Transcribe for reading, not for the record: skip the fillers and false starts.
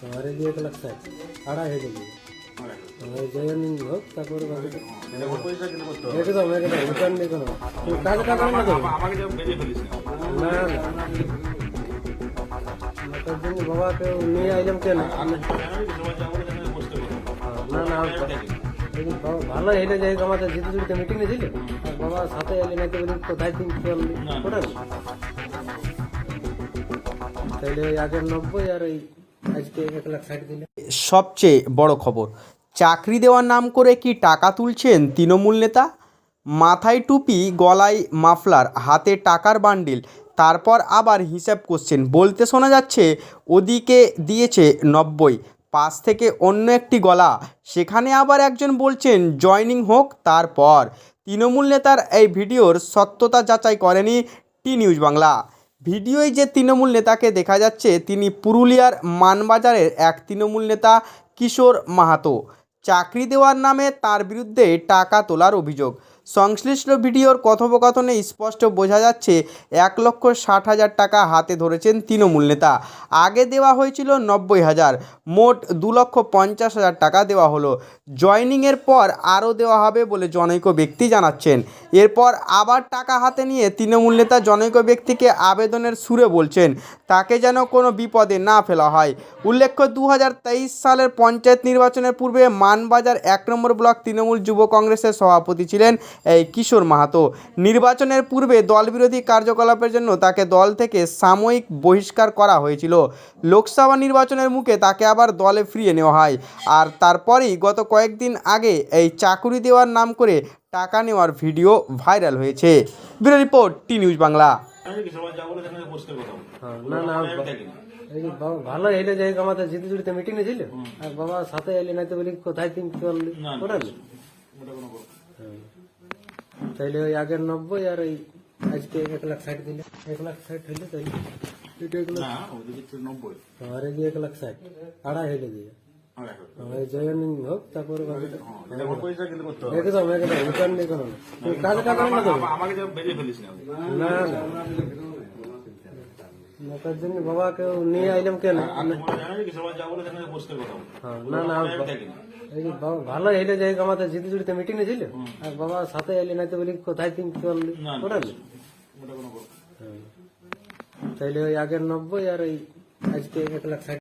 हमारे लिए 1,60,000 আড়াই হয়ে যাবে জয়নিং হোক তারপরে একদম একদম রিটার্ন নেই কোনো কাজ টাকা না দেবো না না তার জন্য বাবাকে নিয়ে আইলাম কেন না না ভালো এটা যাই আমাদের জিতে জুড়িতে মিটিং এ ছিল আর বাবা সাথে এলে নাকি বলি কোথায় দিন চললি ওটা তাহলে ওই আগের 90 আর ওই আজকে 1,60,000 দিলে। সবচেয়ে বড় খবর, চাকরি দেওয়ার নাম করে কি টাকা তুলছেন তৃণমূল নেতা? মাথায় টুপি, গলায় মাফলার, হাতে টাকার বান্ডিল, তারপর আবার হিসাব করছেন। বলতে শোনা যাচ্ছে ওদিকে দিয়েছে 90, পাশ থেকে অন্য একটি গলা, সেখানে আবার একজন বলছেন জয়নিং হোক তারপর। তৃণমূল নেতার এই ভিডিওর সত্যতা যাচাই করেনি টি নিউজ বাংলা। ভিডিওয় যে তৃণমূল নেতাকে দেখা যাচ্ছে তিনি পুরুলিয়ার মানবাজারের এক তৃণমূল নেতা কিশোর মাহাতো। চাকরি দেওয়ার নামে তার বিরুদ্ধে টাকা তোলার অভিযোগ। সংশ্লিষ্ট ভিডিওর কথোপকথনে স্পষ্ট বোঝা যাচ্ছে 1,60,000 টাকা হাতে ধরেছেন তৃণমূল নেতা। আগে দেওয়া হয়েছিল 90,000, মোট 2,50,000 টাকা দেওয়া হলো। জয়নিংয়ের পর আরও দেওয়া হবে বলে জনৈক ব্যক্তি জানাচ্ছেন। এরপর আবার টাকা হাতে নিয়ে তৃণমূল নেতা জনৈক ব্যক্তিকে আবেদনের সুরে বলছেন তাকে যেন কোনো বিপদে না ফেলা হয়। উল্লেখ্য 2023 সালের পঞ্চায়েত নির্বাচনের পূর্বে মানবাজার 1 নম্বর ব্লক তৃণমূল যুব কংগ্রেসের সভাপতি ছিলেন এই কিশোর মাহাতো। নির্বাচনের পূর্বে দলবিরোধী কার্যকলাপের জন্য তাকে দল থেকে সাময়িক বহিষ্কার করা হয়েছিল। লোকসভা নির্বাচনের মুখে তাকে আবার দলে ফিরিয়ে নেওয়া হয়। আর তারপরেই গত কয়েকদিন আগে এই চাকুরি দেওয়ার নাম করে টাকা নেওয়ার ভিডিও ভাইরাল হয়েছে। ব্যুরো রিপোর্ট টি নিউজ বাংলা। না না ভালো এটা যাই আমাদের জিতে জুড়িতে মিটিং এ ছিল আর বাবা সাথে এলে নাই তো বলি কোথায় দিন চললি ওটা তাইলে ওই আগের 90 আর ওই আজকে 1,60,000 দিলে 1,60,000 হইলে তাই আমারে দিয়ে 1,60,000 আড়াই হইলে দিয়ে জয়নিং হোক তারপরে একদম একদম রিটার্ন নেই কোনো কাজ টাকা না দেবো না না তার জন্য বাবাকে নিয়ে আইলাম কেন না না ভালো এটা যাই আমাদের জিতে জুড়িতে মিটিং এ ছিল আর বাবা সাথে এলে নাই তো বলি কোথায় দিন চললি ওটা তাইলে ওই আগের 90 আর ওই আজকে 1,60,000